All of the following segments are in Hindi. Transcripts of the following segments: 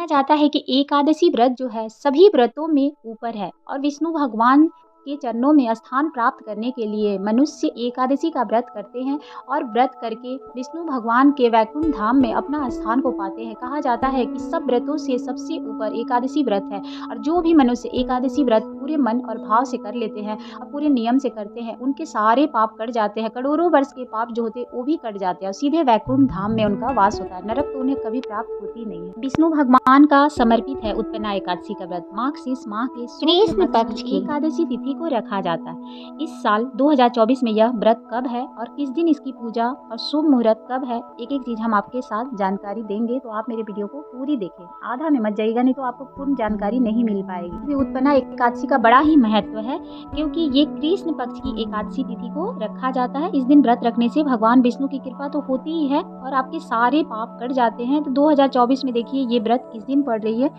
माना जाता है कि एकादशी व्रत जो है सभी व्रतों में ऊपर है और विष्णु भगवान के चरणों में स्थान प्राप्त करने के लिए मनुष्य एकादशी का व्रत करते हैं और व्रत करके विष्णु भगवान के वैकुंठ धाम में अपना स्थान को पाते हैं। कहा जाता है कि सब व्रतों से सबसे ऊपर एकादशी व्रत है और जो भी मनुष्य एकादशी व्रत पूरे मन और भाव से कर लेते हैं और पूरे नियम से करते हैं उनके सारे पाप कट जाते हैं। करोड़ों वर्ष के पाप जो होते हैं वो भी कट जाते हैं और सीधे वैकुंठ धाम में उनका वास होता है। नरक तो उन्हें कभी प्राप्त होती नहीं है। विष्णु भगवान का समर्पित है उत्पन्ना एकादशी का व्रत। माघ शीर्ष माह के कृष्ण पक्ष की एकादशी तिथि को रखा जाता है। इस साल 2024 में यह व्रत कब है और किस दिन इसकी पूजा और शुभ मुहूर्त कब है, एक एक चीज हम आपके साथ जानकारी देंगे, तो आप मेरे वीडियो को पूरी देखें, आधा में मत जाइएगा नहीं तो आपको पूर्ण जानकारी नहीं मिल पाएगी। उत्पन्ना एकादशी का बड़ा ही महत्व है क्योंकि ये कृष्ण पक्ष की एकादशी तिथि को रखा जाता है। इस दिन व्रत रखने से भगवान विष्णु की कृपा तो होती ही है और आपके सारे पाप कट जाते हैं। तो 2024 में देखिए ये व्रत किस दिन पड़ रही है।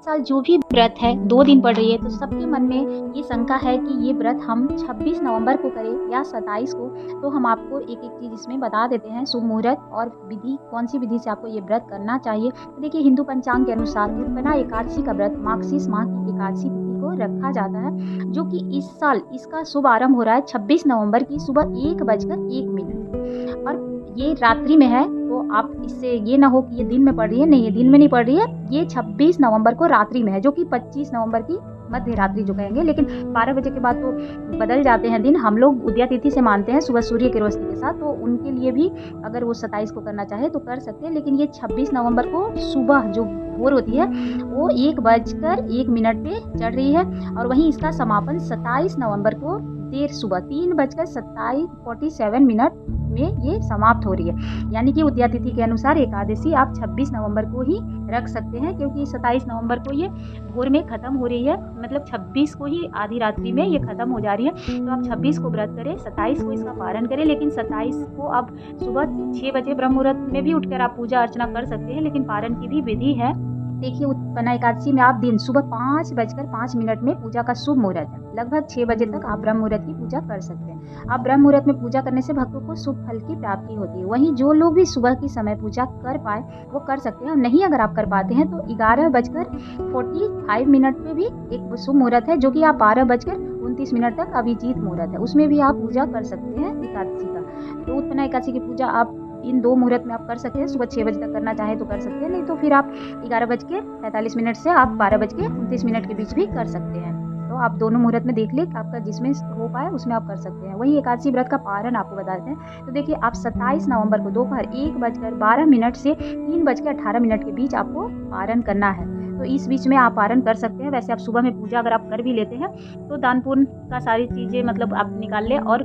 साल जो भी व्रत है 2 दिन पड़ रही है तो सबके मन में ये शंका है कि ये व्रत हम 26 नवंबर को करें या 27 को। तो हम आपको एक एक चीज इसमें बता देते हैं, शुभ मुहूर्त और विधि, कौन सी विधि से आपको ये व्रत करना चाहिए। तो देखिए हिंदू पंचांग के अनुसार उत्पन्ना एकादशी का व्रत मार्गशीर्ष माह की एकादशी तिथि को रखा जाता है, जो कि इस साल इसका शुभ आरंभ हो रहा है 26 नवंबर की सुबह 1:01 और ये रात्रि में है। तो आप इससे ये ना हो कि ये दिन में पड़ रही है, नहीं ये दिन में नहीं पड़ रही है, ये 26 नवंबर को रात्रि में है, जो कि 25 नवंबर की मध्य रात्रि जो कहेंगे। लेकिन 12 बजे के बाद तो बदल जाते हैं दिन, हम लोग उदया तिथि से मानते हैं सुबह सूर्य की रोशनी के साथ। तो उनके लिए भी अगर वो 27 को करना चाहे तो कर सकते हैं, लेकिन ये 26 नवंबर को सुबह जो भोर होती है वो 1:01 पे चढ़ रही है और वहीं इसका समापन 27 नवंबर को देर सुबह 3:47 में ये समाप्त हो रही है। यानी कि उदया तिथि के अनुसार एकादशी आप 26 नवंबर को ही रख सकते हैं, क्योंकि 27 नवंबर को ये भोर में खत्म हो रही है, मतलब 26 को ही आधी रात्रि में ये खत्म हो जा रही है। तो आप 26 को व्रत करें, 27 को इसका पारण करें, लेकिन 27 को आप सुबह 6 बजे ब्रह्म मुहूर्त में भी उठकर आप पूजा अर्चना कर सकते हैं, लेकिन पारण की भी विधि है। देखिए उत्पन्ना एकादशी में आप दिन सुबह 5:05 में पूजा का शुभ मुहूर्त है, लगभग 6 बजे तक आप ब्रह्म मुहूर्त की पूजा कर सकते हैं। आप ब्रह्म मुहूर्त में पूजा करने से भक्तों को शुभ फल की प्राप्ति होती है। वहीं जो लोग भी सुबह की समय पूजा कर पाए वो कर सकते हैं, और नहीं अगर आप कर पाते हैं तो 11:45 पे भी एक शुभ मुहूर्त है, जो कि आप 12:29 तक अभिजीत मुहूर्त है, उसमें भी आप पूजा कर सकते हैं एकादशी का। तो उत्पन्ना एकादशी की पूजा आप इन 2 मुहूर्त में आप कर सकते हैं, सुबह 6 बजे तक करना चाहे तो कर सकते हैं, नहीं तो फिर आप 11:45 से आप 12:29 के बीच भी कर सकते हैं। तो आप दोनों मुहूर्त में देख ले आपका जिसमें हो पाए उसमें आप कर सकते हैं। वही एकादशी व्रत का पारण आपको बताते हैं। तो देखिए आप 27 नवंबर को दोपहर 1:12 से 3:18 के बीच आपको पारण करना है। तो इस बीच में आप पारण कर सकते हैं। वैसे आप सुबह में पूजा अगर आप कर भी लेते हैं तो दान पुण्य का सारी चीज़ें मतलब आप निकाल लें, और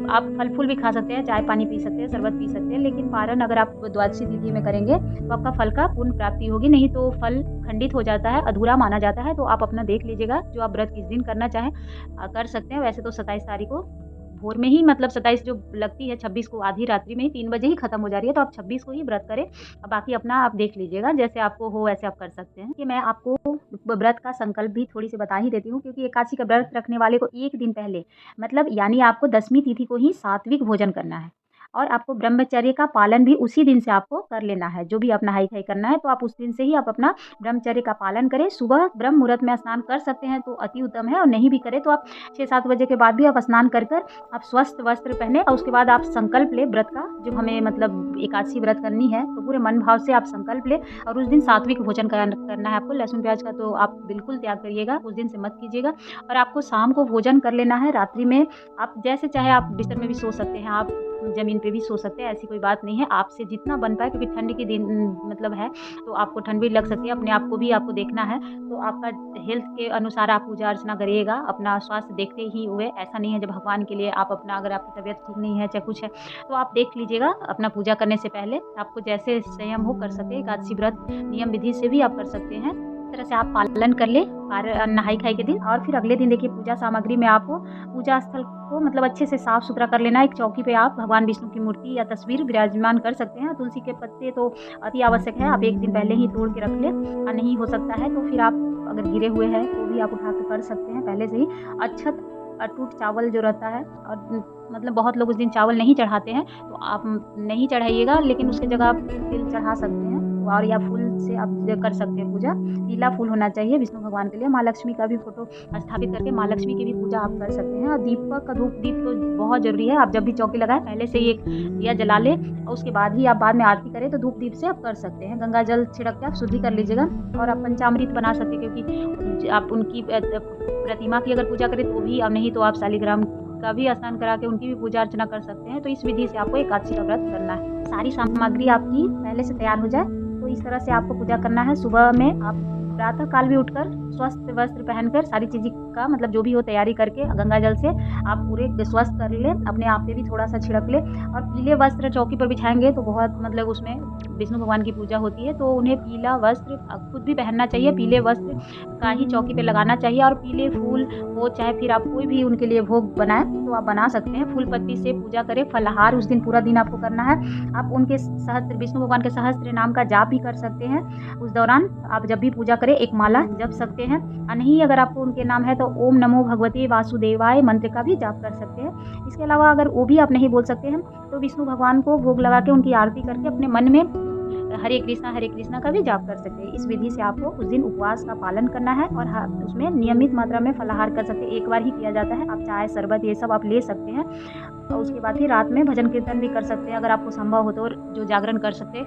आप फल फूल भी खा सकते हैं, चाय पानी पी सकते हैं, शरबत पी सकते हैं, लेकिन पारण अगर आप द्वादशी तिथि में करेंगे तो आपका फल का पूर्ण प्राप्ति होगी, नहीं तो फल खंडित हो जाता है, अधूरा माना जाता है। तो आप अपना देख लीजिएगा जो आप व्रत किस दिन करना चाहें कर सकते हैं। वैसे तो 27 तारीख को भोर में ही, मतलब 27 जो लगती है 26 को आधी रात्रि में ही 3 बजे ही खत्म हो जा रही है, तो आप 26 को ही व्रत करें। बाकी अपना आप देख लीजिएगा, जैसे आपको हो वैसे आप कर सकते हैं। कि मैं आपको व्रत का संकल्प भी थोड़ी सी बता ही देती हूँ, क्योंकि एकादशी का व्रत रखने वाले को एक दिन पहले, मतलब यानी आपको 10वीं तिथि को ही सात्विक भोजन करना है और आपको ब्रह्मचर्य का पालन भी उसी दिन से आपको कर लेना है। जो भी आप नहाई खाई करना है तो आप उस दिन से ही आप अपना ब्रह्मचर्य का पालन करें। सुबह ब्रह्म मुहूर्त में स्नान कर सकते हैं तो अति उत्तम है, और नहीं भी करें तो आप 6-7 बजे के बाद भी आप स्नान कर आप स्वस्थ वस्त्र पहने और उसके बाद आप संकल्प ले व्रत का, जो हमें मतलब एकादशी व्रत करनी है तो पूरे मन भाव से आप संकल्प ले, और उस दिन सात्विक भोजन करना है आपको। लहसुन प्याज का तो आप बिल्कुल त्याग करिएगा, उस दिन से मत कीजिएगा। और आपको शाम को भोजन कर लेना है। रात्रि में आप जैसे चाहे आप बिस्तर में भी सो सकते हैं, आप ज़मीन पे भी सो सकते हैं, ऐसी कोई बात नहीं है, आपसे जितना बन पाए, क्योंकि ठंड के दिन मतलब है तो आपको ठंड भी लग सकती है, अपने आप को भी आपको देखना है। तो आपका हेल्थ के अनुसार आप पूजा अर्चना करिएगा, अपना स्वास्थ्य देखते ही हुए। ऐसा नहीं है जब भगवान के लिए आप अपना, अगर आपकी तबीयत ठीक नहीं है चाहे कुछ है तो आप देख लीजिएगा अपना पूजा करने से पहले, आपको जैसे संयम हो कर सकते हैं। एकादशी व्रत नियम विधि से भी आप कर सकते हैं, इस तरह से आप पालन कर ले नहाई खाई के दिन। और फिर अगले दिन देखिए पूजा सामग्री में आपको पूजा स्थल को मतलब अच्छे से साफ सुथरा कर लेना है। एक चौकी पे आप भगवान विष्णु की मूर्ति या तस्वीर विराजमान कर सकते हैं। तुलसी के पत्ते तो अति आवश्यक है, आप एक दिन पहले ही तोड़ के रख लें, और नहीं हो सकता है तो फिर आप अगर गिरे हुए हैं तो भी आप उठा के कर सकते हैं पहले से ही। अक्षत अटूट चावल जो रहता है, और मतलब बहुत लोग उस दिन चावल नहीं चढ़ाते हैं तो आप नहीं चढ़ाइएगा, लेकिन उसकी जगह आप तिल चढ़ा सकते हैं, और या फूल से आप कर सकते हैं पूजा। पीला फूल होना चाहिए विष्णु भगवान के लिए। माँ लक्ष्मी का भी फ़ोटो स्थापित करके माँ लक्ष्मी की भी पूजा आप कर सकते हैं। और दीपक का दीप तो बहुत ज़रूरी है। आप जब भी चौकी लगाएँ पहले से ही एक दिया जला लें और उसके बाद ही आप बाद में आरती करें, तो धूप दीप से आप कर सकते हैं। गंगा जल छिड़क के आप शुद्धि कर लीजिएगा और आप पंचामृत बना सकते हैं, क्योंकि आप उनकी प्रतिमा की अगर पूजा करें तो भी, और नहीं तो आप शालिग्राम का भी स्नान करा के उनकी भी पूजा अर्चना कर सकते हैं। तो इस विधि से आपको एकादशी का व्रत करना है। सारी सामग्री आपकी पहले से तैयार हो जाए तो इस तरह से आपको पूजा करना है। सुबह में आप प्रातः काल भी उठकर स्वस्थ वस्त्र पहनकर सारी चीज़ का मतलब जो भी हो तैयारी करके गंगा जल से आप पूरे स्वस्थ कर लें, अपने आप पे भी थोड़ा-सा छिड़क लें और पीले वस्त्र चौकी पर बिछाएँगे तो बहुत मतलब उसमें विष्णु भगवान की पूजा होती है, तो उन्हें पीला वस्त्र खुद भी पहनना चाहिए। पीले वस्त्र का ही चौकी पे लगाना चाहिए और पीले फूल हो चाहे फिर आप कोई भी उनके लिए भोग बनाएँ तो आप बना सकते हैं। फूल पत्ती से पूजा करें, फलाहार उस दिन पूरा दिन आपको करना है। आप उनके सहस्त्र विष्णु भगवान के सहस्त्र नाम का जाप भी कर सकते हैं। उस दौरान आप जब भी पूजा करें एक माला जप सकते हैं। नहीं अगर आपको उनके नाम है तो ओम नमो भगवते वासुदेवाय मंत्र का भी जाप कर सकते हैं। इसके अलावा अगर वो भी आप नहीं बोल सकते हैं तो विष्णु भगवान को भोग लगा के उनकी आरती करके अपने मन में हरे कृष्णा का भी जाप कर सकते हैं। इस विधि से आपको उस दिन उपवास का पालन करना है और उसमें नियमित मात्रा में फलाहार कर सकते हैं। एक बार ही किया जाता है। आप चाय, शरबत ये सब आप ले सकते हैं और उसके बाद फिर रात में भजन कीर्तन भी कर सकते हैं। अगर आपको संभव हो तो जो जागरण कर सकते हैं।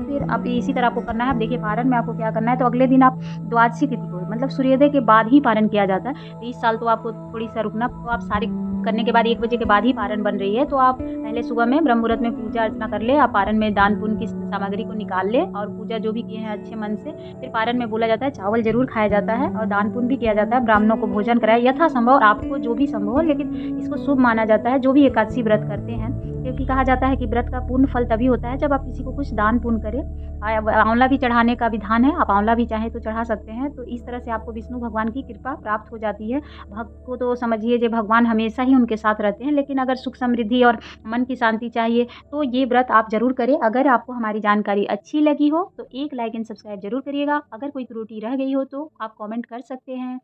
फिर आप इसी तरह आपको करना है। अब देखिए पारण में आपको क्या करना है, तो अगले दिन आप द्वादशी तिथि को मतलब सूर्योदय के बाद ही पारण किया जाता है। तो इस साल तो आपको थोड़ी सा रुकना, तो आप सारे करने के बाद 1 बजे के बाद ही पारण बन रही है, तो आप पहले सुबह में ब्रह्म मुहूर्त में पूजा अर्चना कर ले। आप पारण में दान पुण्य की सामग्री को निकाल ले और पूजा जो भी किए हैं अच्छे मन से। फिर पारण में बोला जाता है चावल जरूर खाया जाता है और दान पुण्य भी किया जाता है। ब्राह्मणों को भोजन कराए यथासंभव, और आपको जो भी संभव हो, लेकिन इसको शुभ माना जाता है जो भी एकादशी व्रत करते हैं, क्योंकि कहा जाता है कि व्रत का पूर्ण फल तभी होता है जब आप किसी को कुछ दान पुण्य करें। आंवला भी चढ़ाने का विधान है, आप आंवला भी चाहें तो चढ़ा सकते हैं। तो इस तरह से आपको विष्णु भगवान की कृपा प्राप्त हो जाती है। भक्त को तो समझिए जो भगवान हमेशा ही उनके साथ रहते हैं, लेकिन अगर सुख समृद्धि और मन की शांति चाहिए तो ये व्रत आप ज़रूर करें। अगर आपको हमारी जानकारी अच्छी लगी हो तो एक लाइक एंड सब्सक्राइब ज़रूर करिएगा। अगर कोई त्रुटि रह गई हो तो आप कमेंट कर सकते हैं।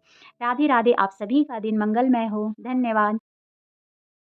राधे राधे। आप सभी का दिन मंगलमय हो। धन्यवाद।